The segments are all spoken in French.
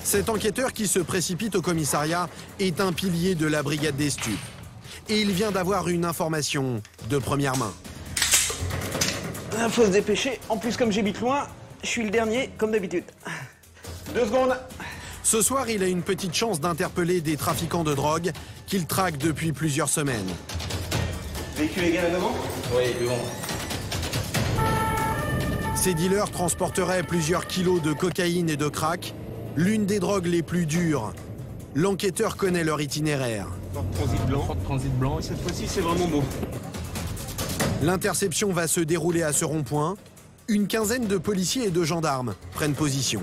Cet enquêteur qui se précipite au commissariat est un pilier de la brigade des stupes. Et il vient d'avoir une information de première main. Il faut se dépêcher. En plus, comme j'habite loin, je suis le dernier, comme d'habitude. 2 secondes. Ce soir, il a une petite chance d'interpeller des trafiquants de drogue qu'il traque depuis plusieurs semaines. Véhicule égal à devant? Oui, devant. Ces dealers transporteraient plusieurs kilos de cocaïne et de crack, l'une des drogues les plus dures. L'enquêteur connaît leur itinéraire. Transit blanc. Transit blanc. Cette fois-ci, c'est vraiment beau. L'interception va se dérouler à ce rond-point. Une quinzaine de policiers et de gendarmes prennent position.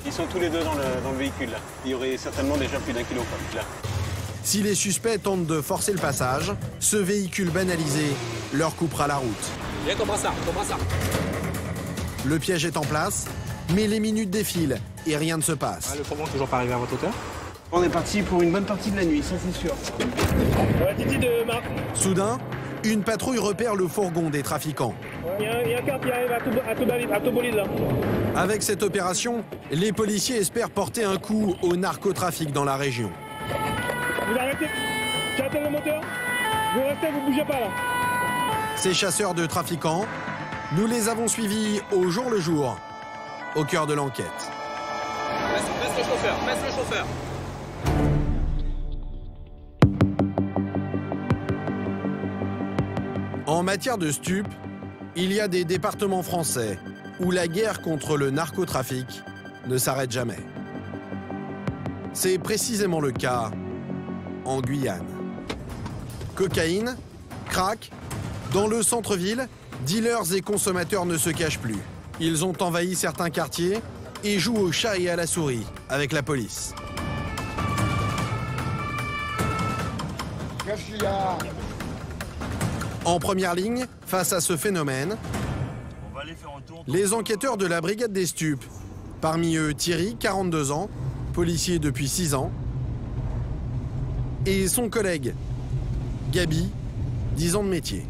Ils sont tous les deux dans le véhicule, là. Il y aurait certainement déjà plus d'1 kilo, là. Si les suspects tentent de forcer le passage, ce véhicule banalisé leur coupera la route. Viens, comprends ça. Le piège est en place, mais les minutes défilent et rien ne se passe. Le fourgon toujours pas arrivé à votre hauteur? On est parti pour une bonne partie de la nuit, ça c'est sûr. Ouais, Titi de Marc. Soudain, une patrouille repère le fourgon des trafiquants. Il y a un car qui arrive à tout bolide là. Avec cette opération, les policiers espèrent porter un coup au narcotrafic dans la région. Vous arrêtez, j'attends le moteur, vous restez, vous bougez pas là. Ces chasseurs de trafiquants, nous les avons suivis au jour le jour, au cœur de l'enquête. Baisse le chauffeur. En matière de stupes, il y a des départements français où la guerre contre le narcotrafic ne s'arrête jamais. C'est précisément le cas en Guyane. Cocaïne, crack, dans le centre-ville, dealers et consommateurs ne se cachent plus. Ils ont envahi certains quartiers et jouent au chat et à la souris avec la police. En première ligne, face à ce phénomène, les enquêteurs de la brigade des stupes. Parmi eux, Thierry, 42 ans, policier depuis 6 ans, et son collègue, Gabi, 10 ans de métier.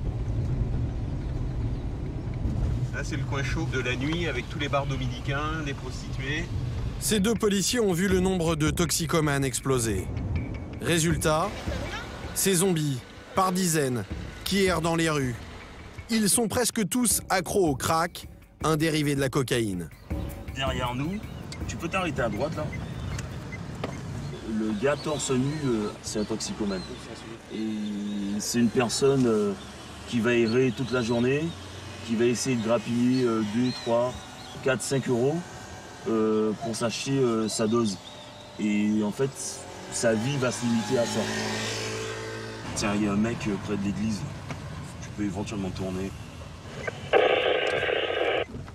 Là, c'est le coin chaud de la nuit avec tous les bars dominicains, des prostituées. Ces deux policiers ont vu le nombre de toxicomanes exploser. Résultat, ces zombies, par dizaines, qui errent dans les rues. Ils sont presque tous accros au crack, un dérivé de la cocaïne. Derrière nous, tu peux t'arrêter à droite là. Le gars torse nu, c'est un toxicomane. Et c'est une personne qui va errer toute la journée, qui va essayer de grappiller 2, 3, 4, 5 euros pour s'acheter sa dose. Et en fait, sa vie va se limiter à ça. Tiens, il y a un mec près de l'église. Tu peux éventuellement tourner.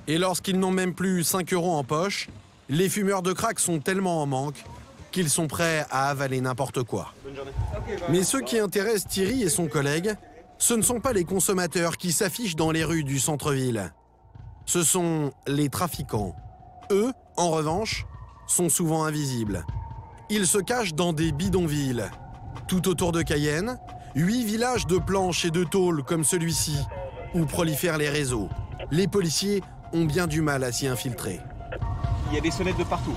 Et lorsqu'ils n'ont même plus 5 euros en poche, les fumeurs de crack sont tellement en manque qu'ils sont prêts à avaler n'importe quoi. Mais ceux qui intéressent Thierry et son collègue, ce ne sont pas les consommateurs qui s'affichent dans les rues du centre-ville. Ce sont les trafiquants. Eux, en revanche, sont souvent invisibles. Ils se cachent dans des bidonvilles. Tout autour de Cayenne, 8 villages de planches et de tôles comme celui-ci, où prolifèrent les réseaux. Les policiers ont bien du mal à s'y infiltrer. Il y a des sonnettes de partout.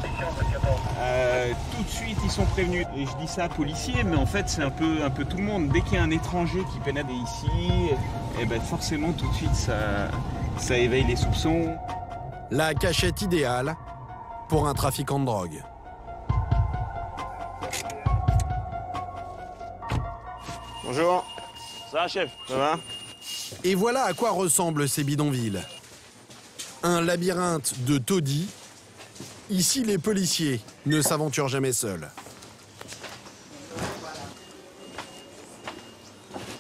Tout de suite, ils sont prévenus. Et je dis ça à policiers, mais en fait, c'est un peu tout le monde. Dès qu'il y a un étranger qui pénètre ici, et ben forcément, tout de suite, ça éveille les soupçons. La cachette idéale pour un trafiquant de drogue. Bonjour. Ça va, chef? Ça va? Et voilà à quoi ressemblent ces bidonvilles. Un labyrinthe de taudis. Ici, les policiers ne s'aventurent jamais seuls.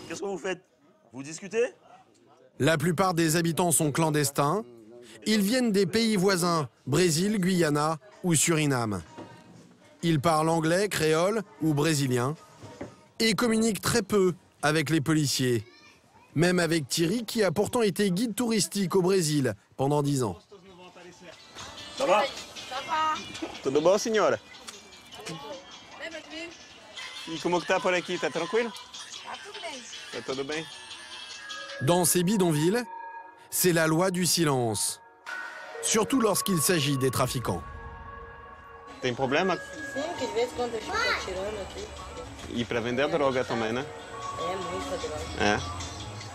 Qu'est-ce que vous faites? Vous discutez? La plupart des habitants sont clandestins. Ils viennent des pays voisins, Brésil, Guyana ou Suriname. Ils parlent anglais, créole ou brésilien et communiquent très peu avec les policiers. Même avec Thierry, qui a pourtant été guide touristique au Brésil pendant 10 ans. Ça va? Tudo bom, senhora? E como que tá por aqui? Tá tranquilo? Tá tudo bem. Dans ces bidonvilles, c'est la loi du silence. Surtout lorsqu'il s'agit des trafiquants. Tem problema? Sim, que de vez em quando eu estou tirando aqui. E para vender droga também, né? É muita droga. É.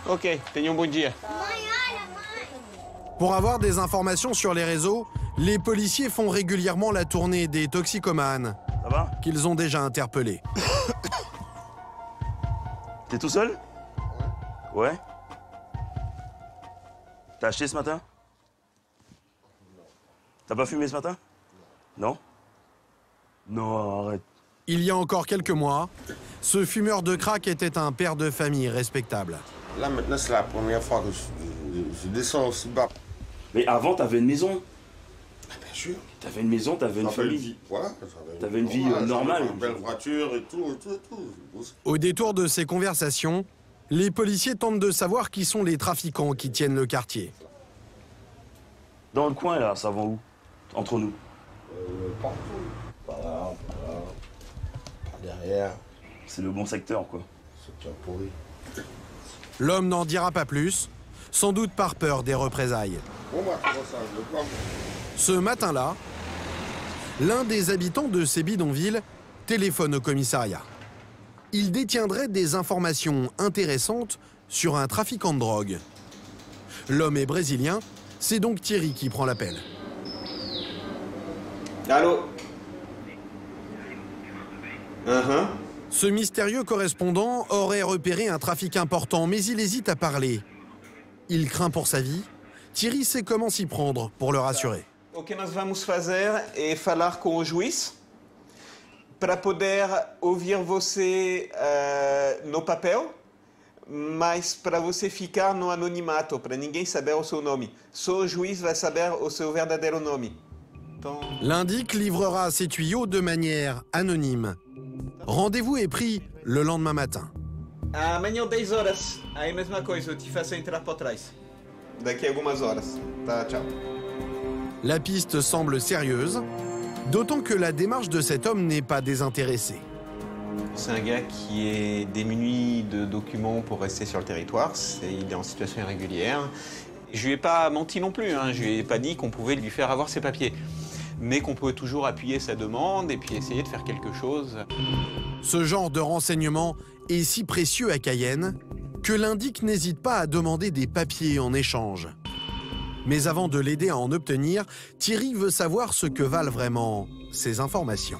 Ok, tenha um bom dia. Pour avoir des informations sur les réseaux, les policiers font régulièrement la tournée des toxicomanes Ça va? qu'ils ont déjà interpellés. T'es tout seul? Ouais. T'as acheté ce matin? T'as pas fumé ce matin? Non? Non, arrête. Il y a encore quelques mois, ce fumeur de crack était un père de famille respectable. Là, maintenant, c'est la première fois que je descends aussi bas. Mais avant, t'avais une maison. Ah, bien sûr. T'avais une maison, t'avais une J'avais famille. Voilà. T'avais une vie normale. Une belle voiture et tout. Au détour de ces conversations, les policiers tentent de savoir qui sont les trafiquants qui tiennent le quartier. Dans le coin, là, ça va où? Entre nous. Partout. Par là, par derrière. C'est le bon secteur, quoi. C'est un pourri. L'homme n'en dira pas plus, sans doute par peur des représailles. Bon, bah, comment ça, je le prends. Ce matin-là, l'un des habitants de ces bidonvilles téléphone au commissariat. Il détiendrait des informations intéressantes sur un trafiquant de drogue. L'homme est brésilien, c'est donc Thierry qui prend l'appel. Allô? Ce mystérieux correspondant aurait repéré un trafic important, mais il hésite à parler. Il craint pour sa vie. Thierry sait comment s'y prendre pour le rassurer. O que nós vamos fazer é falar com o juiz para poder ouvir você no papel, mas para você ficar no anonimato, para ninguém saber o seu nome. Só o juiz vai saber o seu verdadeiro nome. Então... L'indic livrera ses tuyaux de manière anonyme. Rendez-vous est pris le lendemain matin. Amanhã 10 horas, aí mesma coisa, eu te faço entrar por trás. Daqui a algumas horas. Tá, tchau. La piste semble sérieuse, d'autant que la démarche de cet homme n'est pas désintéressée. C'est un gars qui est démuni de documents pour rester sur le territoire. Il est en situation irrégulière. Je lui ai pas menti non plus, hein. Je lui ai pas dit qu'on pouvait lui faire avoir ses papiers. Mais qu'on pouvait toujours appuyer sa demande et puis essayer de faire quelque chose. Ce genre de renseignement est si précieux à Cayenne que l'indic n'hésite pas à demander des papiers en échange. Mais avant de l'aider à en obtenir, Thierry veut savoir ce que valent vraiment ces informations.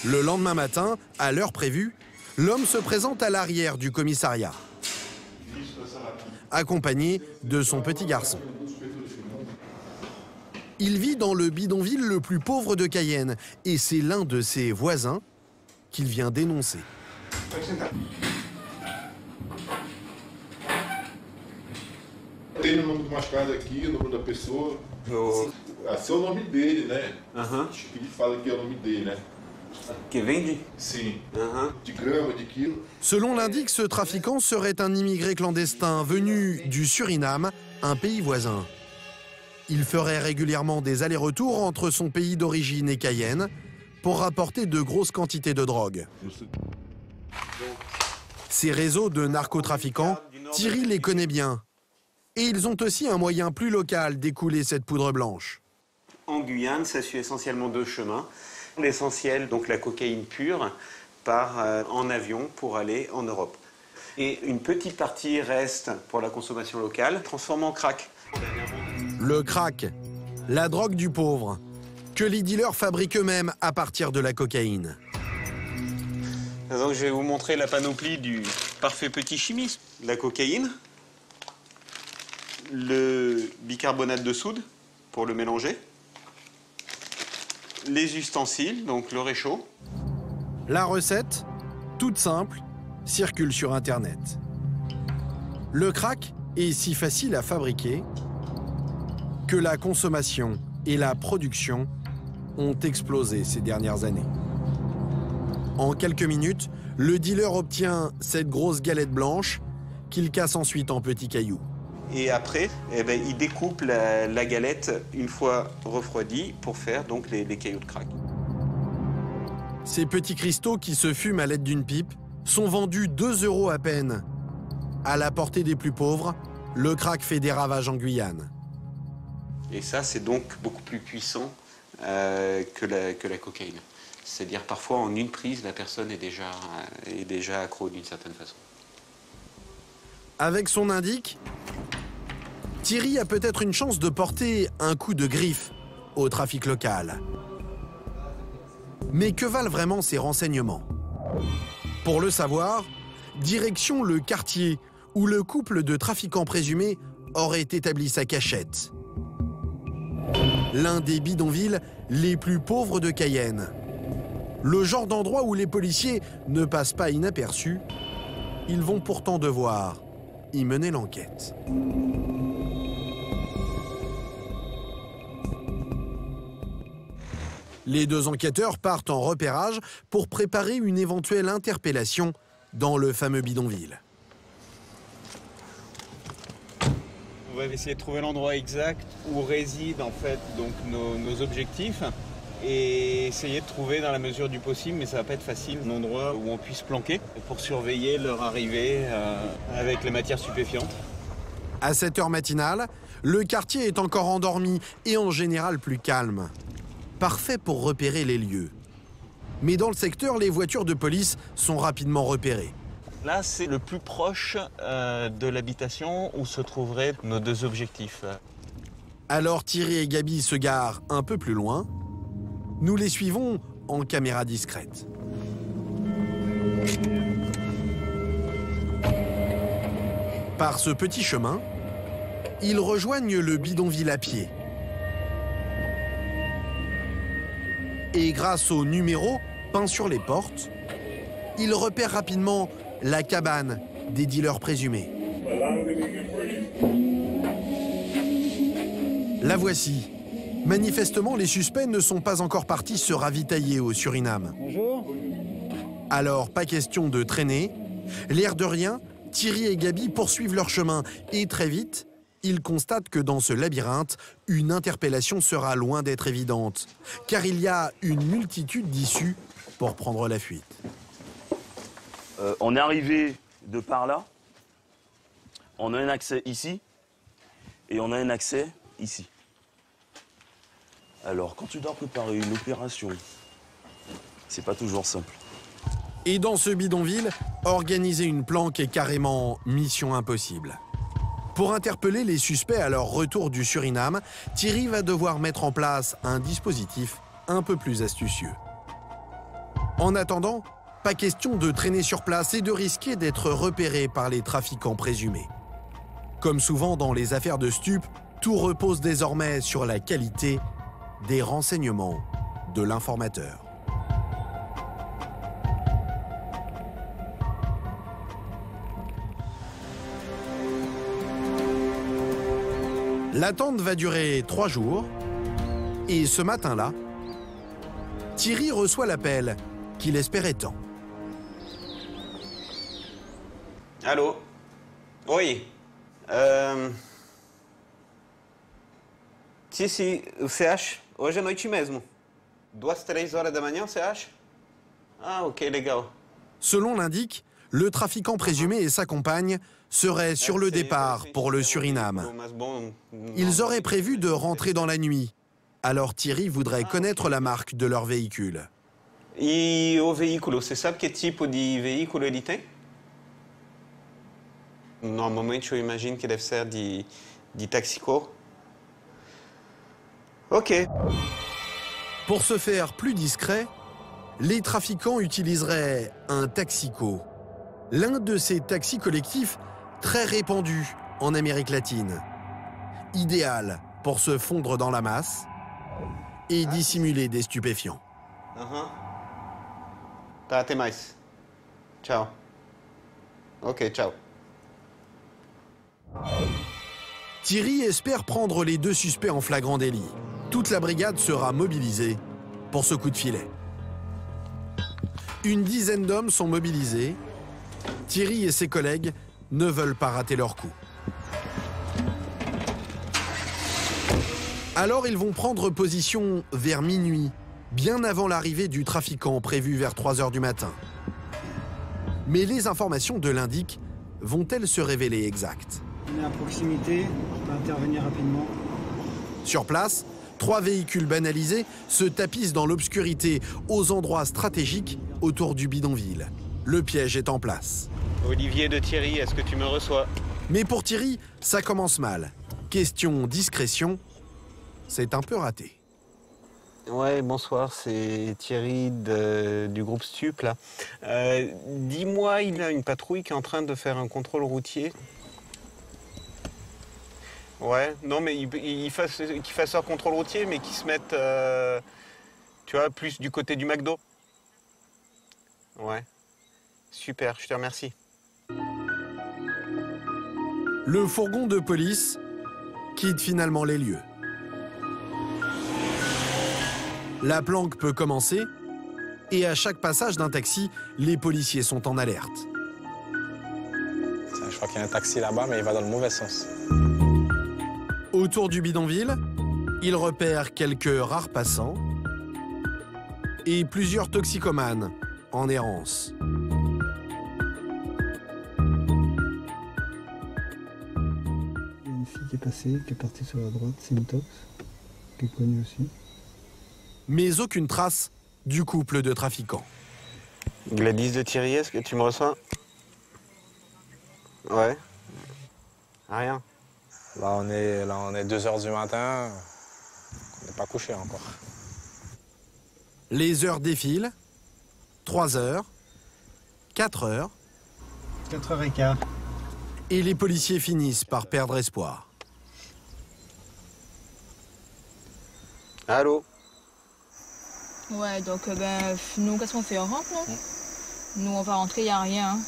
Le lendemain matin, à l'heure prévue, l'homme se présente à l'arrière du commissariat, accompagné de son petit garçon. Il vit dans le bidonville le plus pauvre de Cayenne et c'est l'un de ses voisins qu'il vient dénoncer. Tem o nome do machucado aqui, o nome da pessoa. Esse é o nome dele, né? Acho que ele fala que é o nome dele, né? Que vende? Sim. De grama, de quilo. Selon l'indic, ce trafiquant serait un immigré clandestin venu du Suriname, un pays voisin. Il ferait régulièrement des allers-retours entre son pays d'origine et Cayenne pour rapporter de grosses quantités de drogue. Ces réseaux de narcotrafiquants, Thierry les connaît bien. Et ils ont aussi un moyen plus local d'écouler cette poudre blanche. En Guyane, ça suit essentiellement deux chemins. L'essentiel, donc la cocaïne pure, part en avion pour aller en Europe. Et une petite partie reste pour la consommation locale, transformée en crack. Le crack, la drogue du pauvre, que les dealers fabriquent eux-mêmes à partir de la cocaïne. Donc je vais vous montrer la panoplie du parfait petit chimiste. La cocaïne, le bicarbonate de soude pour le mélanger, les ustensiles, donc le réchaud. La recette, toute simple, circule sur Internet. Le crack est si facile à fabriquer que la consommation et la production ont explosé ces dernières années. En quelques minutes, le dealer obtient cette grosse galette blanche qu'il casse ensuite en petits cailloux. Et après, il découpe la galette une fois refroidie pour faire donc les cailloux de crack. Ces petits cristaux qui se fument à l'aide d'une pipe sont vendus 2 € à peine. À la portée des plus pauvres, le crack fait des ravages en Guyane. Et ça, c'est donc beaucoup plus puissant que la cocaïne. C'est-à-dire parfois en une prise, la personne est déjà accro d'une certaine façon. Avec son indique, Thierry a peut-être une chance de porter un coup de griffe au trafic local. Mais que valent vraiment ces renseignements? Pour le savoir, direction le quartier où le couple de trafiquants présumés aurait établi sa cachette. L'un des bidonvilles les plus pauvres de Cayenne. Le genre d'endroit où les policiers ne passent pas inaperçus. Ils vont pourtant devoir y mener l'enquête. Les deux enquêteurs partent en repérage pour préparer une éventuelle interpellation dans le fameux bidonville. On va essayer de trouver l'endroit exact où résident en fait donc nos objectifs et essayer de trouver dans la mesure du possible, mais ça va pas être facile, un endroit où on puisse planquer pour surveiller leur arrivée avec les matières stupéfiantes. À cette heure matinale, le quartier est encore endormi et en général plus calme. Parfait pour repérer les lieux. Mais dans le secteur, les voitures de police sont rapidement repérées. Là, c'est le plus proche de l'habitation où se trouveraient nos deux objectifs. Alors Thierry et Gabi se garent un peu plus loin. Nous les suivons en caméra discrète. Par ce petit chemin, ils rejoignent le bidonville à pied. Et grâce aux numéros peints sur les portes, ils repèrent rapidement la cabane des dealers présumés. La voici. Manifestement, les suspects ne sont pas encore partis se ravitailler au Suriname. Bonjour. Alors, pas question de traîner. L'air de rien, Thierry et Gabi poursuivent leur chemin et très vite, ils constatent que dans ce labyrinthe, une interpellation sera loin d'être évidente, car il y a une multitude d'issues pour prendre la fuite. On est arrivé de par là, on a un accès ici, et on a un accès ici. Alors, quand tu dois préparer une opération, c'est pas toujours simple. Et dans ce bidonville, organiser une planque est carrément mission impossible. Pour interpeller les suspects à leur retour du Suriname, Thierry va devoir mettre en place un dispositif un peu plus astucieux. En attendant, pas question de traîner sur place et de risquer d'être repéré par les trafiquants présumés. Comme souvent dans les affaires de stupes, tout repose désormais sur la qualité des renseignements de l'informateur. L'attente va durer 3 jours et ce matin-là, Thierry reçoit l'appel qu'il espérait tant. Allô? Oi. Se você acha? Hoje à noite mesmo. 2, 3 horas da manhã, você acha? Ah, ok, legal. Selon l'indique, le trafiquant présumé et sa compagne seraient sur le départ pour le Suriname. Ils auraient prévu de rentrer dans la nuit. Alors Thierry voudrait connaître la marque de leur véhicule. E o veículo, você sabe que tipo de veículo ele tem? Normalmente, eu imagino que deve ser de Taxico. Ok. Pour se faire plus discret, les trafiquants utiliseraient un Taxico, l'un de ces taxis collectifs très répandus en Amérique latine. Idéal pour se fondre dans la masse et dissimuler des stupéfiants. Tá, até mais. Ciao. Ok, ciao. Thierry espère prendre les deux suspects en flagrant délit. Toute la brigade sera mobilisée pour ce coup de filet. Une dizaine d'hommes sont mobilisés. Thierry et ses collègues ne veulent pas rater leur coup. Alors ils vont prendre position vers minuit, bien avant l'arrivée du trafiquant prévu vers 3 h du matin. Mais les informations de l'indique vont-elles se révéler exactes? On est à proximité, on peut intervenir rapidement. Sur place, 3 véhicules banalisés se tapissent dans l'obscurité aux endroits stratégiques autour du bidonville. Le piège est en place. Olivier de Thierry, est-ce que tu me reçois? Mais pour Thierry, ça commence mal. Question discrétion, c'est un peu raté. Ouais, bonsoir, c'est Thierry du groupe Stup, là. Dis-moi, il y a une patrouille qui est en train de faire un contrôle routier. Ouais, non, mais qu'ils fassent leur contrôle routier, mais qu'ils se mettent, tu vois, plus du côté du McDo. Ouais, super, je te remercie. Le fourgon de police quitte finalement les lieux. La planque peut commencer et à chaque passage d'un taxi, les policiers sont en alerte. Je crois qu'il y a un taxi là-bas, mais il va dans le mauvais sens. Autour du bidonville, ils repèrent quelques rares passants et plusieurs toxicomanes en errance. Il y a une fille qui est passée, qui est partie sur la droite, c'est une tox, qui est connue aussi. Mais aucune trace du couple de trafiquants. Gladys de Thierry, est-ce que tu me reçois? Ouais. Rien. Là, on est 2 h du matin. On n'est pas couché encore. Les heures défilent. 3 heures. 4 heures. 4h15. Et les policiers finissent par perdre espoir. Allô? Ouais, donc nous, qu'est-ce qu'on fait? On rentre, non? Nous, on va rentrer, il n'y a rien. Hein.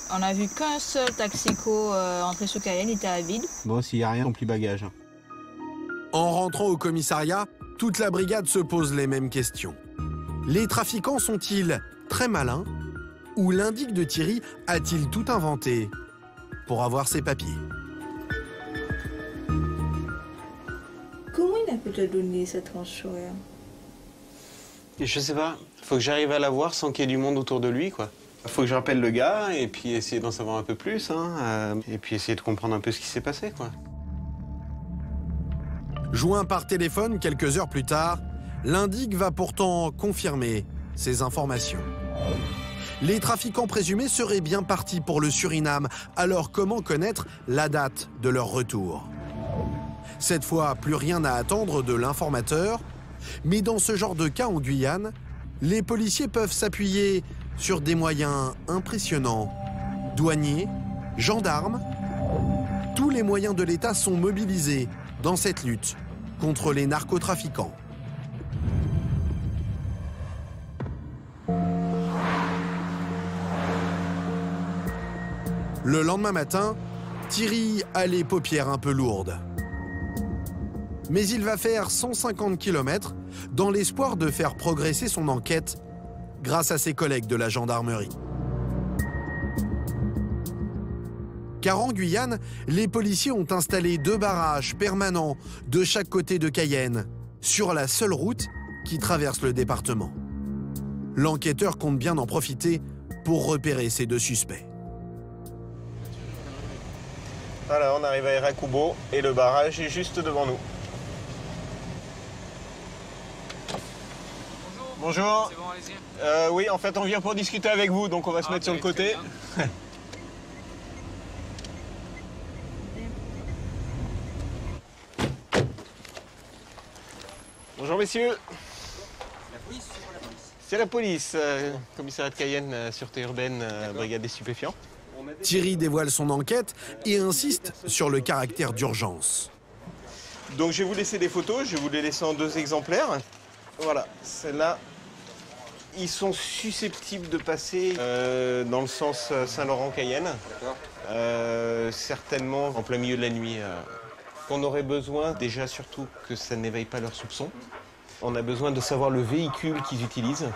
On a vu qu'un seul taxico entrer sur Cayenne, il était à vide. Bon, s'il n'y a rien, on plie bagage. En rentrant au commissariat, toute la brigade se pose les mêmes questions. Les trafiquants sont-ils très malins? Ou l'indique de Thierry a-t-il tout inventé pour avoir ses papiers? Comment il a pu te donner cette tranche? Je sais pas, faut que j'arrive à la voir sans qu'il y ait du monde autour de lui, quoi. Faut que je rappelle le gars et puis essayer d'en savoir un peu plus, hein, et puis essayer de comprendre un peu ce qui s'est passé, quoi. Joint par téléphone quelques heures plus tard, l'indique va pourtant confirmer ces informations. Les trafiquants présumés seraient bien partis pour le Suriname, alors comment connaître la date de leur retour? Cette fois, plus rien à attendre de l'informateur, mais dans ce genre de cas en Guyane, les policiers peuvent s'appuyer sur des moyens impressionnants. Douaniers, gendarmes, tous les moyens de l'État sont mobilisés dans cette lutte contre les narcotrafiquants. Le lendemain matin, Thierry a les paupières un peu lourdes. Mais il va faire 150 km dans l'espoir de faire progresser son enquête grâce à ses collègues de la gendarmerie. Car en Guyane, les policiers ont installé 2 barrages permanents de chaque côté de Cayenne, sur la seule route qui traverse le département. L'enquêteur compte bien en profiter pour repérer ces 2 suspects. Voilà, on arrive à Erakubo et le barrage est juste devant nous. Bonjour. C'est bon, allez-y. Oui, en fait, on vient pour discuter avec vous, donc on va se mettre sur le côté. Bonjour, messieurs. La police, c'est quoi la police? C'est la police, commissariat de Cayenne, sûreté urbaine, brigade des stupéfiants. Thierry dévoile son enquête et insiste sur le caractère d'urgence. Donc je vais vous laisser des photos, je vais vous les laisser en 2 exemplaires. Voilà, celles-là, ils sont susceptibles de passer dans le sens Saint-Laurent-Cayenne. Certainement en plein milieu de la nuit. On aurait besoin, déjà surtout, que ça n'éveille pas leurs soupçons. On a besoin de savoir le véhicule qu'ils utilisent.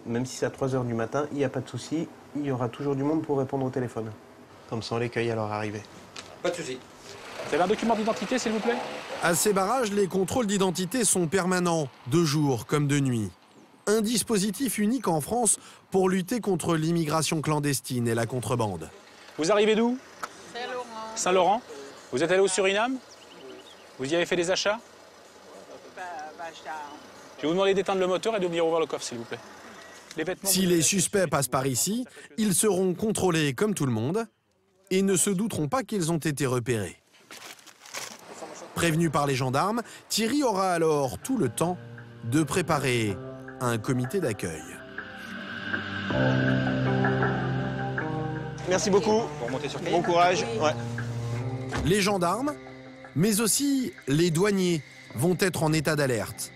Même si c'est à 3 h du matin, il n'y a pas de souci, il y aura toujours du monde pour répondre au téléphone. Comme ça, on les cueille à leur arrivée. Pas de souci. Vous avez un document d'identité, s'il vous plaît? À ces barrages, les contrôles d'identité sont permanents, de jour comme de nuit. Un dispositif unique en France pour lutter contre l'immigration clandestine et la contrebande. Vous arrivez d'où? Saint-Laurent. Saint-Laurent. Vous êtes allé au Suriname? Vous y avez fait des achats? Je vais vous demander d'éteindre le moteur et de venir ouvrir le coffre, s'il vous plaît. Si les suspects passent par ici, ils seront contrôlés comme tout le monde et ne se douteront pas qu'ils ont été repérés. Prévenu par les gendarmes, Thierry aura alors tout le temps de préparer un comité d'accueil. Merci beaucoup. Bon courage. Ouais. Les gendarmes, mais aussi les douaniers, vont être en état d'alerte.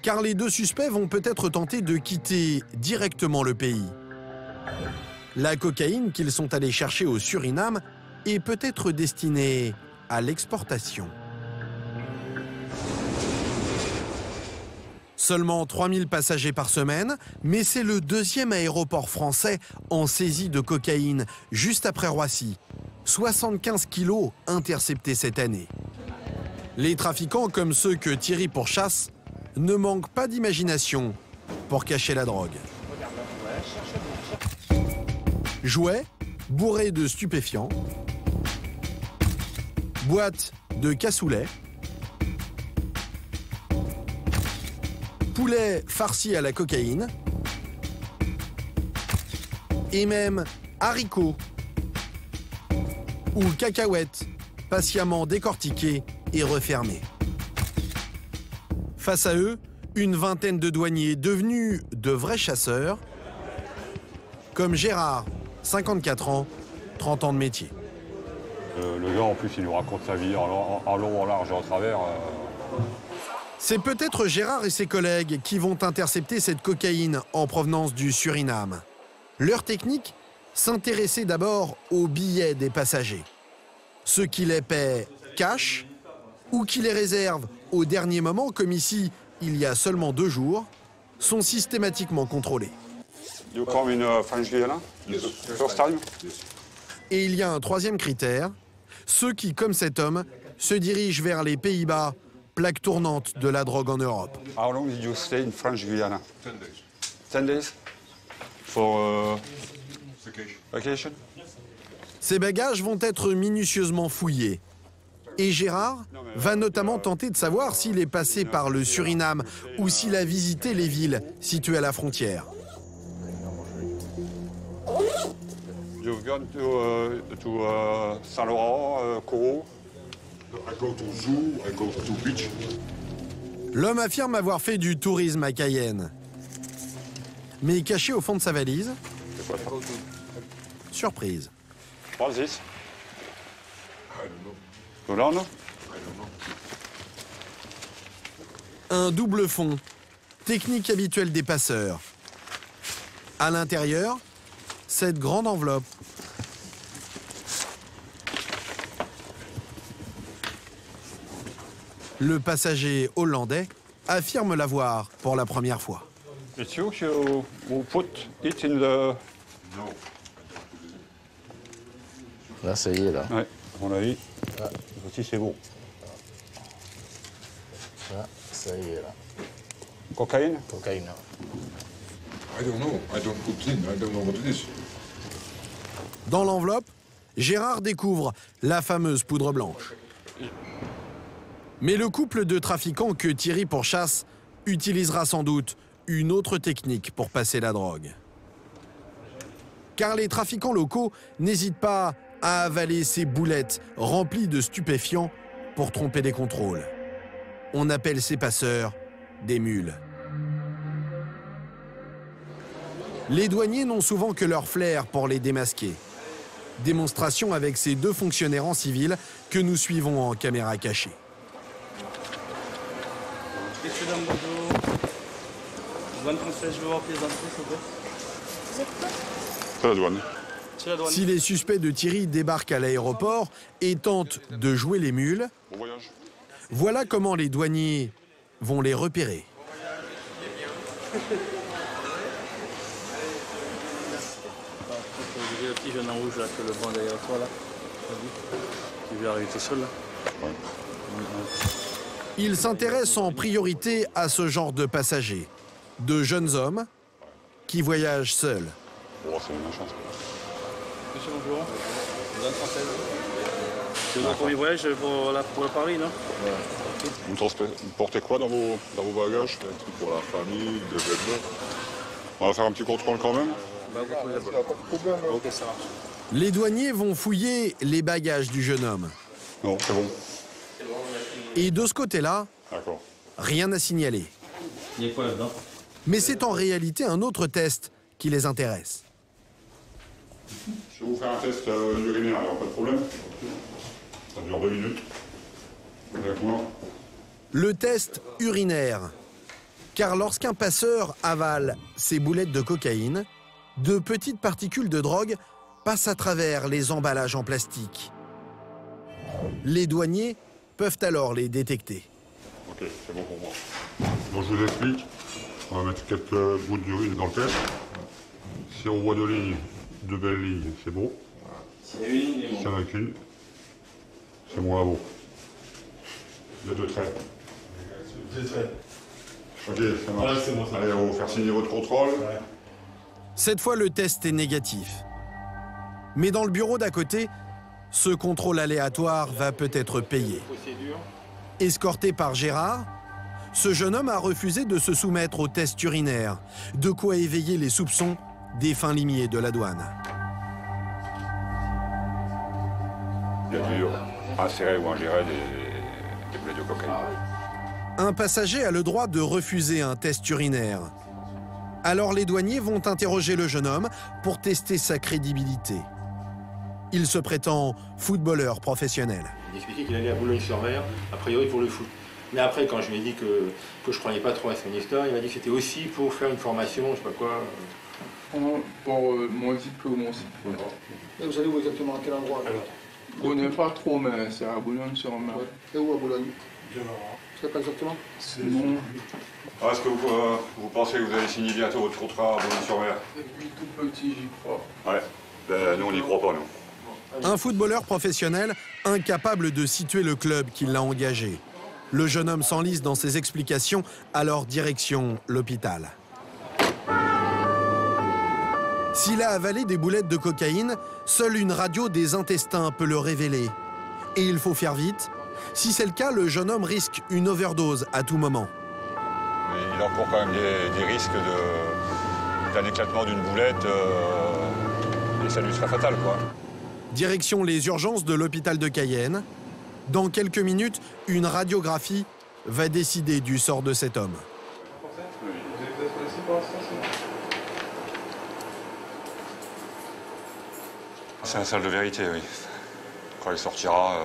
Car les deux suspects vont peut-être tenter de quitter directement le pays. La cocaïne qu'ils sont allés chercher au Suriname est peut-être destinée à l'exportation. Seulement 3000 passagers par semaine, mais c'est le deuxième aéroport français en saisie de cocaïne, juste après Roissy. 75 kilos interceptés cette année. Les trafiquants, comme ceux que Thierry pourchasse, ne manquent pas d'imagination pour cacher la drogue. Jouets bourrés de stupéfiants, boîtes de cassoulet, poulet farci à la cocaïne et même haricots ou cacahuètes patiemment décortiqués et refermés. Face à eux, une vingtaine de douaniers devenus de vrais chasseurs, comme Gérard, 54 ans, 30 ans de métier. Le gars, en plus, il nous raconte sa vie en long, en large et en travers. C'est peut-être Gérard et ses collègues qui vont intercepter cette cocaïne en provenance du Suriname. Leur technique, s'intéresser d'abord aux billets des passagers. Ceux qui les paient cash ou qui les réservent au dernier moment, comme ici, il y a seulement 2 jours, sont systématiquement contrôlés. You come in French Guiana? First time? Et il y a un troisième critère, ceux qui, comme cet homme, se dirigent vers les Pays-Bas, plaque tournante de la drogue en Europe. How long did you stay in French Guiana? 10 days. 10 days? For vacation? Ces bagages vont être minutieusement fouillés. Et Gérard va notamment tenter de savoir s'il est passé par le Suriname ou s'il a visité les villes situées à la frontière. You've gone to Saint-Laurent, Kourou? I go to zoo, I go to beach. L'homme affirme avoir fait du tourisme à Cayenne. Mais caché au fond de sa valise, surprise. What's this? I don't know. You don't know? I don't know. Un double fond, technique habituelle des passeurs. À l'intérieur, cette grande enveloppe. Le passager hollandais affirme l'avoir pour la première fois. It's you who put it in the... No. Là, ça y est, là. Ouais, à mon avis, aussi c'est bon. Ça y est, là. Cocaïne? Cocaïne. I don't know. I don't put in. I don't know what it is. Dans l'enveloppe, Gérard découvre la fameuse poudre blanche. Mais le couple de trafiquants que Thierry pourchasse utilisera sans doute une autre technique pour passer la drogue. Car les trafiquants locaux n'hésitent pas à avaler ces boulettes remplies de stupéfiants pour tromper les contrôles. On appelle ces passeurs des mules. Les douaniers n'ont souvent que leur flair pour les démasquer. Démonstration avec ces 2 fonctionnaires en civil que nous suivons en caméra cachée. Messieurs, dames, bonjour. Douane française, je veux voir pièce d'entrée, s'il vous plaît. Vous êtes quoi? C'est la douane. C'est la douane. Si les suspects de Thierry débarquent à l'aéroport et tentent de jouer les mules, Bon voyage. voilà comment les douaniers vont les repérer. Vous avez le petit jeune en rouge là, que le banc derrière toi là. Qui vient arriver tout seul là. Ils s'intéressent en priorité à ce genre de passagers, de jeunes hommes qui voyagent seuls. Oh, c'est une chance. Monsieur, bonjour. Douane française. C'est votre premier voyage pour Paris, non? Vous transportez quoi dans vos bagages? Un truc pour la famille, des vêtements. On va faire un petit contrôle quand même. Ok, ça marche. Les douaniers vont fouiller les bagages du jeune homme. Non, c'est bon. Et de ce côté-là, rien à signaler. Il y a quoi là-dedans? Mais c'est en réalité un autre test qui les intéresse. Je vais vous faire un test urinaire, alors pas de problème. Ça dure 2 minutes. Avec moi. Le test urinaire. Car lorsqu'un passeur avale ses boulettes de cocaïne, de petites particules de drogue passent à travers les emballages en plastique. Les douaniers peuvent alors les détecter. Ok, c'est bon pour moi. Donc je vous explique. On va mettre quelques gouttes d'urine dans le test. Si on voit 2 lignes, 2 belles lignes, c'est bon. S'il y a une ligne, S'il y en a qu'une, c'est moins bon. Il y a 2 traits. 2 traits. Ok, ça marche. C'est bon, ça. Allez, on va faire signer votre contrôle. Cette fois, le test est négatif. Mais dans le bureau d'à côté, ce contrôle aléatoire va peut-être payer. Escorté par Gérard, ce jeune homme a refusé de se soumettre au test urinaire, de quoi éveiller les soupçons des fins limiers de la douane. Il y a dû insérer ou ingérer des boulettes de cocaïne. Un passager a le droit de refuser un test urinaire. Alors les douaniers vont interroger le jeune homme pour tester sa crédibilité. Il se prétend footballeur professionnel. Il expliquait qu'il allait à Boulogne-sur-Mer, a priori pour le foot. Mais après, quand je lui ai dit que je ne croyais pas trop à son histoire, il m'a dit que c'était aussi pour faire une formation, je sais pas quoi. Pour mon diplôme aussi. Et vous allez où exactement? À quel endroit? Je connais pas trop, mais c'est à Boulogne-sur-Mer. Et où à Boulogne? Je sais pas exactement. Non. Est-ce que vous pensez que vous allez signer bientôt votre contrat à Boulogne-sur-Mer? Depuis tout petit, j'y crois. Ouais. Ben, nous, on n'y croit pas, nous. Un footballeur professionnel incapable de situer le club qui l'a engagé. Le jeune homme s'enlise dans ses explications, alors direction l'hôpital. S'il a avalé des boulettes de cocaïne, seule une radio des intestins peut le révéler. Et il faut faire vite. Si c'est le cas, le jeune homme risque une overdose à tout moment. Mais il encourt quand même des risques d'un éclatement d'une boulette et ça lui serait fatal, quoi. Direction les urgences de l'hôpital de Cayenne. Dans quelques minutes, une radiographie va décider du sort de cet homme. C'est la salle de vérité, oui. Quand il sortira,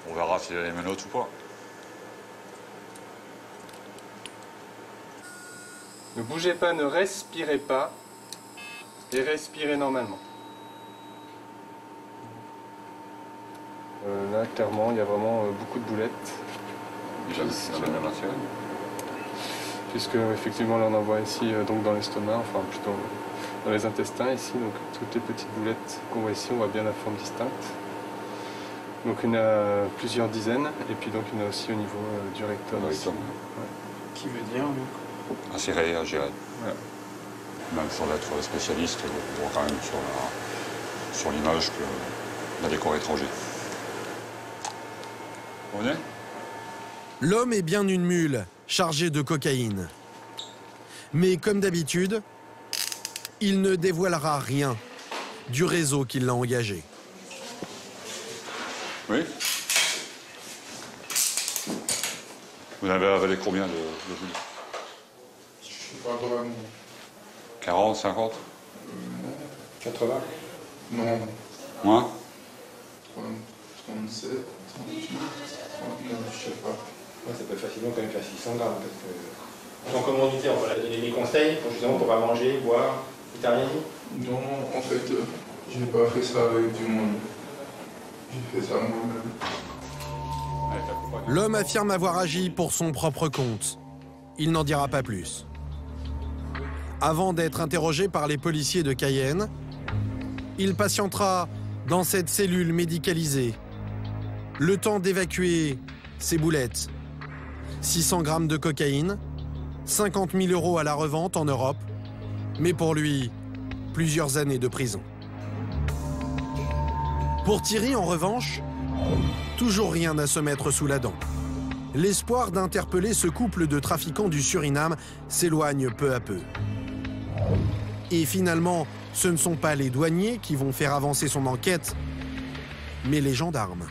on verra s'il a les menottes ou pas. Ne bougez pas, ne respirez pas et respirez normalement. Là, clairement, il y a vraiment beaucoup de boulettes. Puisque, effectivement, là, on en voit ici donc dans l'estomac, enfin plutôt dans les intestins ici. Donc, toutes les petites boulettes qu'on voit ici, on voit bien la forme distincte. Donc, il y en a plusieurs dizaines. Et puis, donc, il y en a aussi au niveau du rectum. Ouais. Qui veut dire Inséré, à gérer. Ouais. Même sans être spécialiste, on voit quand même sur l'image qu'on a des corps étrangers. Vous venez? L'homme est bien une mule chargée de cocaïne. Mais comme d'habitude, il ne dévoilera rien du réseau qui l'a engagé. Oui. Vous avez avalé combien de boules? Je sais pas vraiment. 40, 50? 80? Non. Moins? 37, 38, 39, je sais pas. Ouais, ça peut facilement quand même faire 600 grammes. Parce que... En commandité, on va donner des conseils pour justement pour pas manger, boire. Et t'as rien dit? Non, en fait, j'ai pas fait ça avec du monde. J'ai fait ça moi-même. L'homme affirme avoir agi pour son propre compte. Il n'en dira pas plus. Avant d'être interrogé par les policiers de Cayenne, il patientera dans cette cellule médicalisée. Le temps d'évacuer ses boulettes. 600 grammes de cocaïne, 50 000 € à la revente en Europe, mais pour lui, plusieurs années de prison. Pour Thierry, en revanche, toujours rien à se mettre sous la dent. L'espoir d'interpeller ce couple de trafiquants du Suriname s'éloigne peu à peu. Et finalement, ce ne sont pas les douaniers qui vont faire avancer son enquête, mais les gendarmes.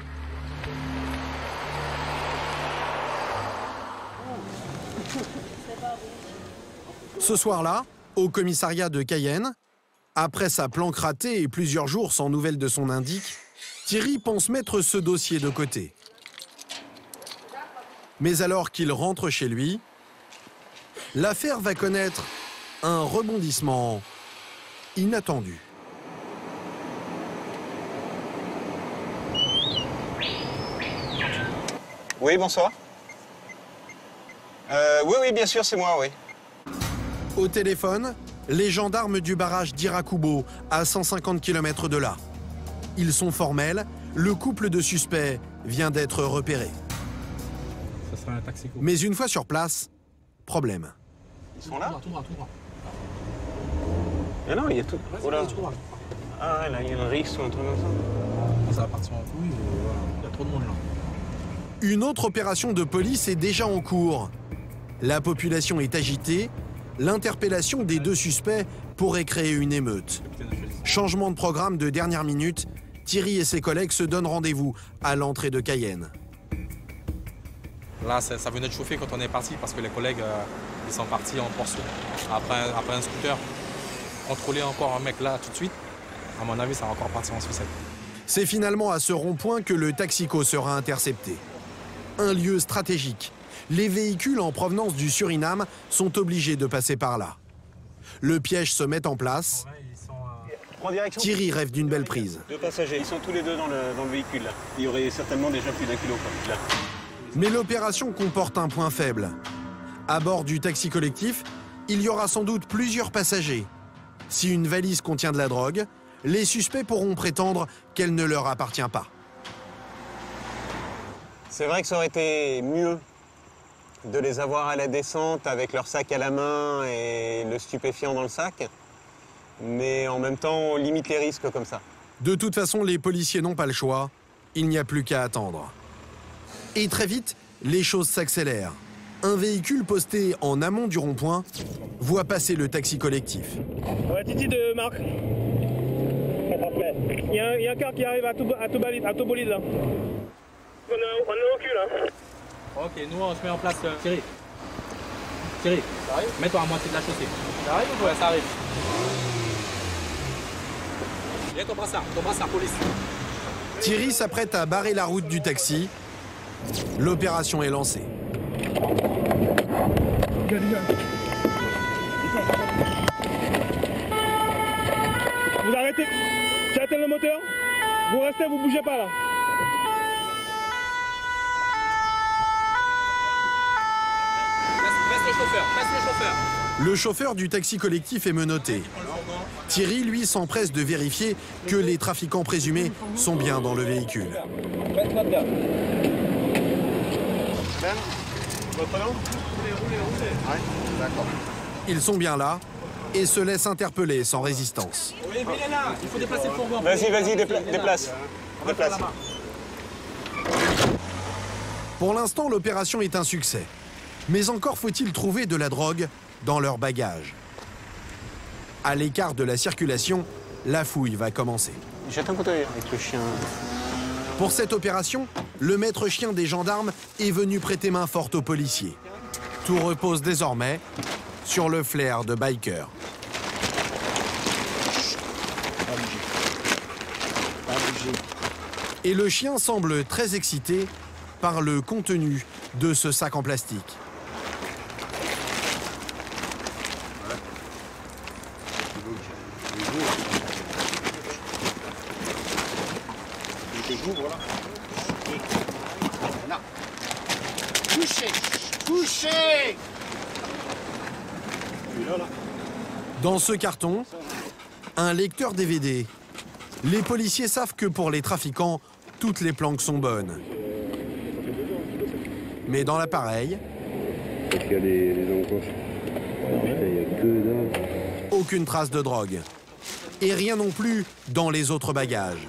Ce soir-là, au commissariat de Cayenne, après sa planque ratée et plusieurs jours sans nouvelles de son indique, Thierry pense mettre ce dossier de côté. Mais alors qu'il rentre chez lui, l'affaire va connaître un rebondissement inattendu. Oui, bonsoir. Oui, bien sûr, c'est moi, oui. Au téléphone, les gendarmes du barrage d'Irakubo, à 150 km de là. Ils sont formels, le couple de suspects vient d'être repéré. Ça sera un taxico. Mais une fois sur place, problème. Ils sont là? Tout droit. Ah non, il y a tout. Oh là. Ah ouais, là, il y a un risque ou un truc comme ça. Ça va partir en couille, voilà. Il y a trop de monde là. Une autre opération de police est déjà en cours. La population est agitée. L'interpellation des deux suspects pourrait créer une émeute. Changement de programme de dernière minute, Thierry et ses collègues se donnent rendez-vous à l'entrée de Cayenne. Là, ça venait de chauffer quand on est parti parce que les collègues ils sont partis en poursuite après un scooter. Contrôler encore un mec là tout de suite, à mon avis, ça va encore partir en suicide. C'est finalement à ce rond-point que le taxico sera intercepté. Un lieu stratégique. Les véhicules en provenance du Suriname sont obligés de passer par là. Le piège se met en place. Thierry rêve d'une belle prise. Deux passagers, ils sont tous les deux dans le véhicule là. Il y aurait certainement déjà plus d'1 kilo là. Mais l'opération comporte un point faible. À bord du taxi collectif, il y aura sans doute plusieurs passagers. Si une valise contient de la drogue, les suspects pourront prétendre qu'elle ne leur appartient pas. C'est vrai que ça aurait été mieux de les avoir à la descente avec leur sac à la main et le stupéfiant dans le sac. Mais en même temps, on limite les risques comme ça. De toute façon, les policiers n'ont pas le choix. Il n'y a plus qu'à attendre. Et très vite, les choses s'accélèrent. Un véhicule posté en amont du rond-point voit passer le taxi collectif. Ouais, Titi de Marc. Il y a un car qui arrive à tout bolide là. On est au cul là. Ok, nous on se met en place. Thierry, mets-toi à moitié de la chaussée. Ça arrive ou quoi? Ça arrive. Viens ton brassard, police. Thierry s'apprête à barrer la route du taxi. L'opération est lancée. Vous arrêtez. J'attends le moteur. Vous restez, vous bougez pas là. Baisse le chauffeur. Le chauffeur du taxi collectif est menotté. Thierry, lui, s'empresse de vérifier que les trafiquants présumés sont bien dans le véhicule. Ben, votre nom? Ouais, d'accord. Ils sont bien là et se laissent interpeller sans résistance. Oui, mais il est là. Il faut déplacer le fourgon. Vas-y, déplace. Pour l'instant, l'opération est un succès. Mais encore faut-il trouver de la drogue dans leur bagage. À l'écart de la circulation, la fouille va commencer. Jette un coup d'œil avec le chien. Pour cette opération, le maître chien des gendarmes est venu prêter main forte aux policiers. Tout repose désormais sur le flair de biker. Et le chien semble très excité par le contenu de ce sac en plastique. Couchez. Dans ce carton, un lecteur DVD. Les policiers savent que pour les trafiquants, toutes les planques sont bonnes. Mais dans l'appareil, aucune trace de drogue. Et rien non plus dans les autres bagages.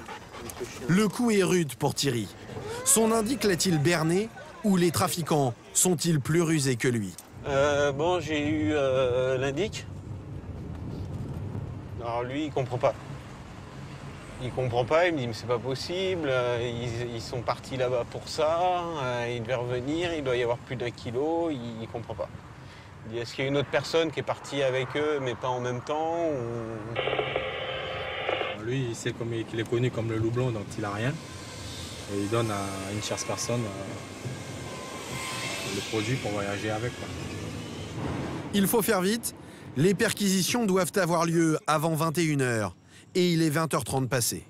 Le coup est rude pour Thierry. Son indique l'a-t-il berné ou les trafiquants sont-ils plus rusés que lui? Bon, j'ai eu l'indique. Alors lui, il comprend pas. Il comprend pas, il me dit mais c'est pas possible, ils sont partis là-bas pour ça, ils devaient revenir, il doit y avoir plus d'1 kilo, il comprend pas. Il dit est-ce qu'il y a une autre personne qui est partie avec eux mais pas en même temps ou... Lui, il sait qu'il est connu comme le loup blanc, donc il a rien. Et il donne à une tierce personne le produit pour voyager avec, quoi. Il faut faire vite, les perquisitions doivent avoir lieu avant 21 h. Et il est 20h30 passé.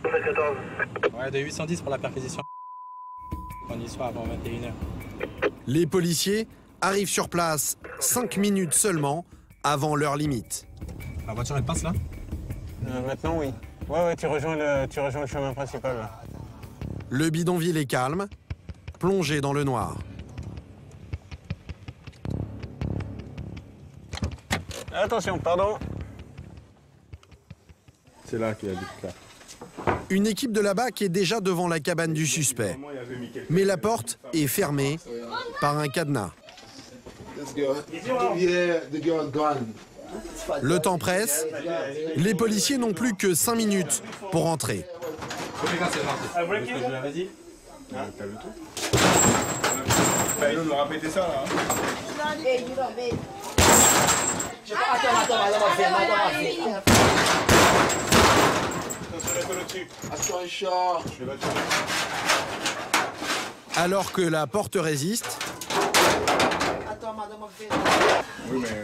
Ouais, de 810 pour la perquisition. On y soit avant 21 h. Les policiers arrivent sur place 5 minutes seulement avant leur limite. La voiture, elle passe là? Maintenant, oui. Ouais, tu rejoins le chemin principal, là. Le bidonville est calme, plongé dans le noir. Attention, pardon. C'est là qu'il y a du clair. Une équipe de la BAC est déjà devant la cabane du suspect. Mais la porte est fermée par un cadenas. Le temps presse. Les policiers n'ont plus que 5 minutes pour entrer. Vas-y. Il nous aura pété ça là. Alors que la porte résiste,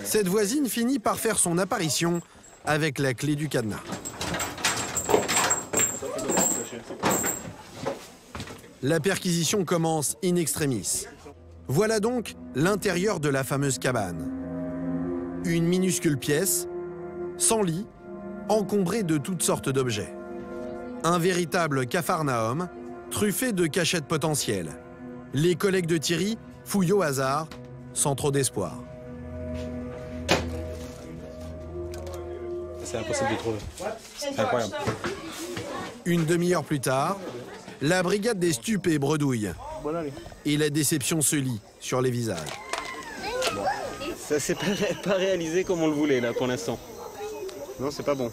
cette voisine finit par faire son apparition avec la clé du cadenas. La perquisition commence in extremis. Voilà donc l'intérieur de la fameuse cabane. Une minuscule pièce, sans lit, encombrée de toutes sortes d'objets. Un véritable capharnaüm, truffé de cachettes potentielles. Les collègues de Thierry fouillent au hasard, sans trop d'espoir. C'est impossible de trouver. C'est incroyable. Une demi-heure plus tard, la brigade des stupés bredouille. Et la déception se lit sur les visages. Ça s'est pas réalisé comme on le voulait, là, pour l'instant. Non, c'est pas bon.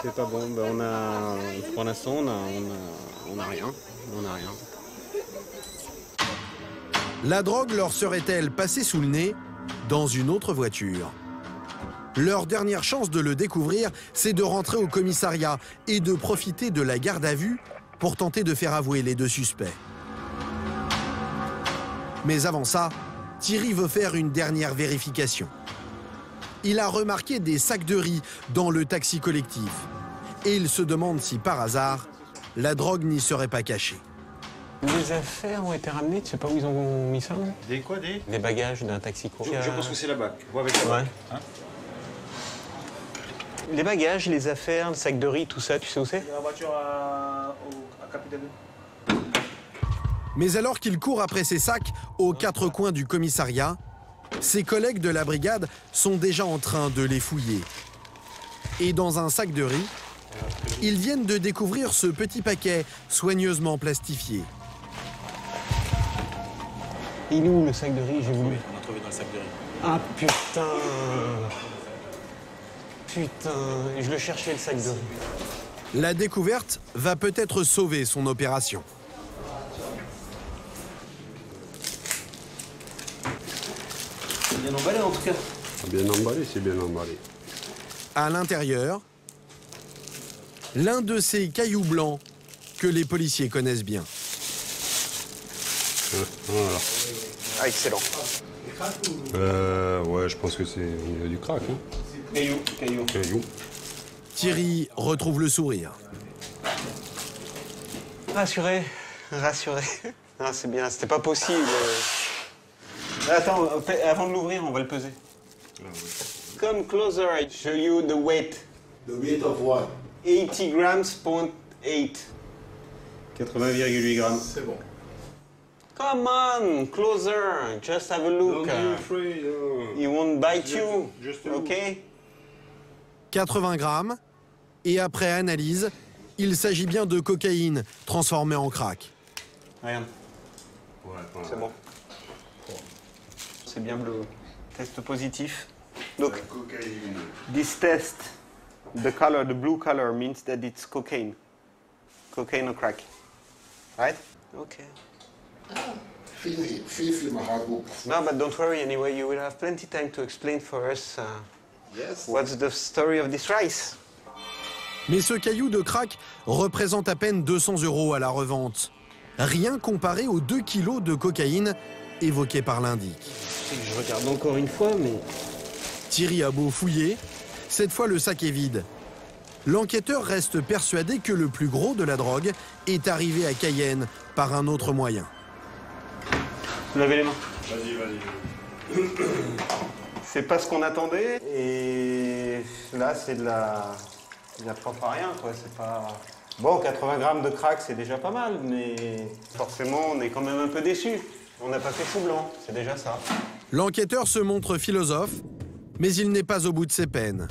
C'est pas bon. Ben, pour l'instant, on a rien. On a rien. La drogue leur serait-elle passée sous le nez dans une autre voiture? Leur dernière chance de le découvrir, c'est de rentrer au commissariat et de profiter de la garde à vue pour tenter de faire avouer les deux suspects. Mais avant ça, Thierry veut faire une dernière vérification. Il a remarqué des sacs de riz dans le taxi collectif. Et il se demande si, par hasard, la drogue n'y serait pas cachée. Les affaires ont été ramenées, tu sais pas où ils ont mis ça? Des quoi, des? Des bagages d'un taxi court. Je pense que c'est la BAC. Vois avec la BAC. Hein? Les bagages, les affaires, le sac de riz, tout ça, tu sais où c'est? La voiture à Capitaine. Mais alors qu'il court après ses sacs aux quatre coins du commissariat, ses collègues de la brigade sont déjà en train de les fouiller. Et dans un sac de riz, ils viennent de découvrir ce petit paquet soigneusement plastifié. Il est où le sac de riz? J'ai voulu. On a trouvé dans le sac de riz. Ah putain! Putain, je le cherchais le sac de riz. La découverte va peut-être sauver son opération. C'est bien emballé en tout cas. Bien emballé, c'est bien emballé. À l'intérieur, l'un de ces cailloux blancs que les policiers connaissent bien. Voilà. Ah, excellent. Ouais, je pense que c'est du crack. Hein. Caillou. Thierry retrouve le sourire. Rassuré. Ah, c'est bien, c'était pas possible. Attends, avant de l'ouvrir, on va le peser. Come closer, I show you the weight. The weight of what? 80 grams, 0.8. 80,8 grammes. C'est bon. Come on, closer, just have a look. He won't bite you, okay? 80 grammes, et après analyse, Il s'agit bien de cocaïne transformée en crack. Regarde. C'est bon. C'est bien bleu. Test positif. Look, this test, the blue color means that it's cocaine. Cocaine or crack. Right? Okay. Feel my hard book. No, but don't worry anyway, you will have plenty time to explain for us what's the story of this rice. Mais ce caillou de crack représente à peine 200 € à la revente. Rien comparé aux 2 kilos de cocaïne évoqués par l'indic. Je regarde encore une fois, mais... Thierry a beau fouiller, cette fois le sac est vide. L'enquêteur reste persuadé que le plus gros de la drogue est arrivé à Cayenne par un autre moyen. Levez les mains. Vas-y. C'est pas ce qu'on attendait, et là c'est de la propre à rien, quoi. C'est pas... Bon, 80 grammes de crack, c'est déjà pas mal, mais forcément, on est quand même un peu déçus. On n'a pas fait semblant, c'est déjà ça. L'enquêteur se montre philosophe, mais il n'est pas au bout de ses peines.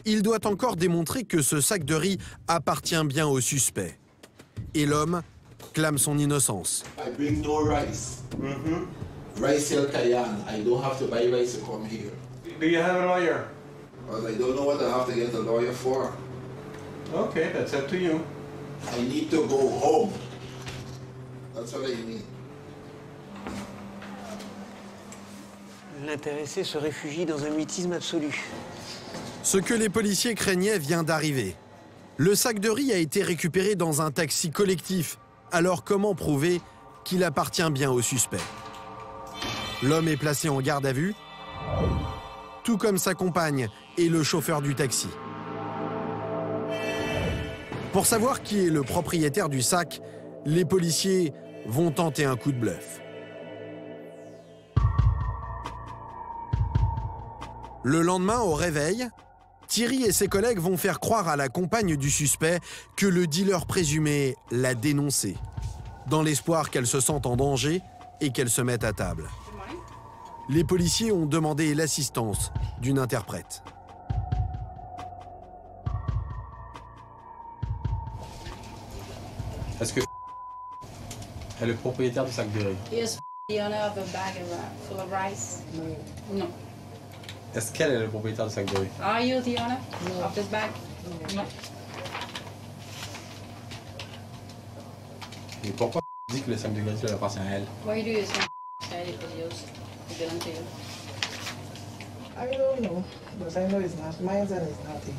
Il doit encore démontrer que ce sac de riz appartient bien au suspect. Et l'homme clame son innocence. I bring no rice. Rice in Cayenne. I don't have to buy rice to come here. Do you have a lawyer? Because I don't know what I have to get a lawyer for. Okay, that's up to you. I need to go home. That's what I need. L'intéressé se réfugie dans un mutisme absolu. Ce que les policiers craignaient vient d'arriver. Le sac de riz a été récupéré dans un taxi collectif. Alors comment prouver qu'il appartient bien au suspect? L'homme est placé en garde à vue, tout comme sa compagne et le chauffeur du taxi. Pour savoir qui est le propriétaire du sac, les policiers vont tenter un coup de bluff. Le lendemain, au réveil, Thierry et ses collègues vont faire croire à la compagne du suspect que le dealer présumé l'a dénoncé, dans l'espoir qu'elle se sente en danger et qu'elle se mette à table. Les policiers ont demandé l'assistance d'une interprète. Est-ce que est le propriétaire du sac de riz? Is the owner of a bag full of rice? No. Est-ce qu'elle est le propriétaire du sac de riz? Are you the owner of this bag? No. Et pourquoi dit que le sac de riz lui appartient à elle? Why do you say it was yours? It belonged to you? I don't know, but I know it's not mine and it's not his.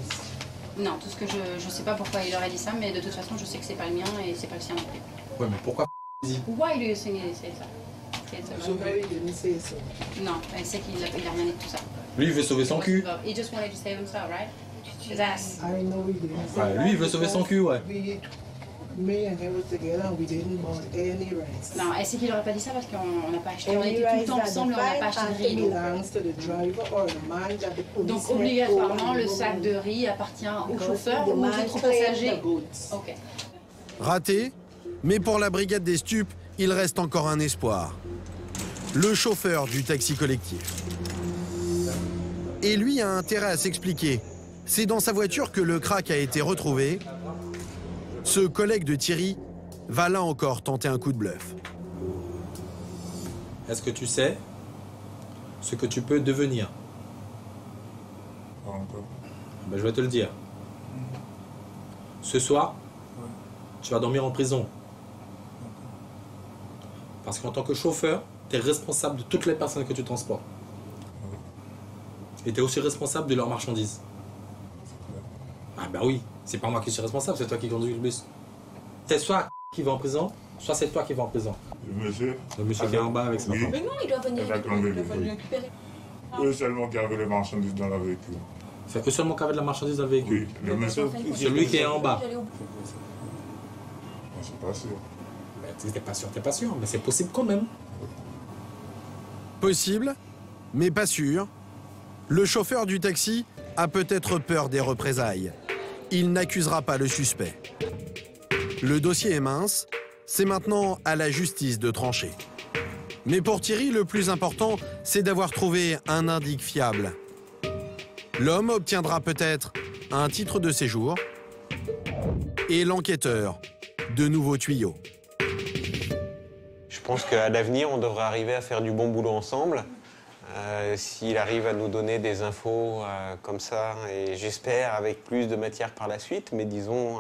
Non, tout ce que je sais pas pourquoi il aurait dit ça, mais de toute façon je sais que c'est pas le mien et c'est pas le sien non plus. Ouais, mais pourquoi dit? Why do you think he said ça? So he didn't say so. Non, elle sait qu'il a rien dit de tout ça. Lui, il veut sauver son cul. He just wanted to save himself, right? His ass. I know he didn't say Ouais, lui, il veut sauver son cul, ouais. Me and him was together and we didn't buy any rice. Non, elle sait qu'il aurait pas dit ça parce qu'on n'a pas acheté. On était tout le temps ensemble, on n'a pas acheté de riz. Donc obligatoirement, le sac de riz appartient au chauffeur ou aux autres passagers. Ok. Raté, mais pour la brigade des stupes, il reste encore un espoir. Le chauffeur du taxi collectif. Et lui a intérêt à s'expliquer. C'est dans sa voiture que le crack a été retrouvé. Ce collègue de Thierry va là encore tenter un coup de bluff. Est-ce que tu sais ce que tu peux devenir? Pas encore. Ben, je vais te le dire. Ce soir, tu vas dormir en prison. Parce qu'en tant que chauffeur, tu es responsable de toutes les personnes que tu transportes. Et tu es aussi responsable de leurs marchandises. Ah bah oui, c'est pas moi qui suis responsable, c'est toi qui conduis le bus. C'est soit qui va en prison, soit c'est toi qui vas en prison. Le monsieur? Le monsieur qui est en bas avec ses enfants. Mais non, il doit venir récupérer. Eux seulement qui avaient les marchandises dans la véhicule. C'est eux seulement qui avaient de la marchandise dans le véhicule? Oui, le monsieur... Celui qui est en bas. Je suis pas sûr. T'es pas sûr, mais c'est possible quand même. Possible, mais pas sûr. Le chauffeur du taxi a peut-être peur des représailles. Il n'accusera pas le suspect. Le dossier est mince, c'est maintenant à la justice de trancher. Mais pour Thierry, le plus important, c'est d'avoir trouvé un indice fiable. L'homme obtiendra peut-être un titre de séjour Et l'enquêteur, de nouveaux tuyaux. Je pense qu'à l'avenir, on devrait arriver à faire du bon boulot ensemble. S'il arrive à nous donner des infos comme ça, et j'espère avec plus de matière par la suite, mais disons,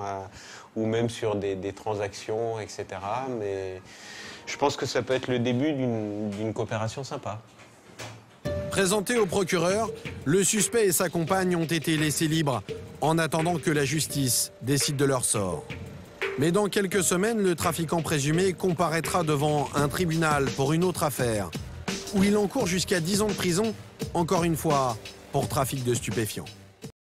ou même sur des transactions, etc. Mais je pense que ça peut être le début d'une coopération sympa. Présenté au procureur, le suspect et sa compagne ont été laissés libres en attendant que la justice décide de leur sort. Mais dans quelques semaines, le trafiquant présumé comparaîtra devant un tribunal pour une autre affaire, où il encourt jusqu'à 10 ans de prison, encore une fois, pour trafic de stupéfiants.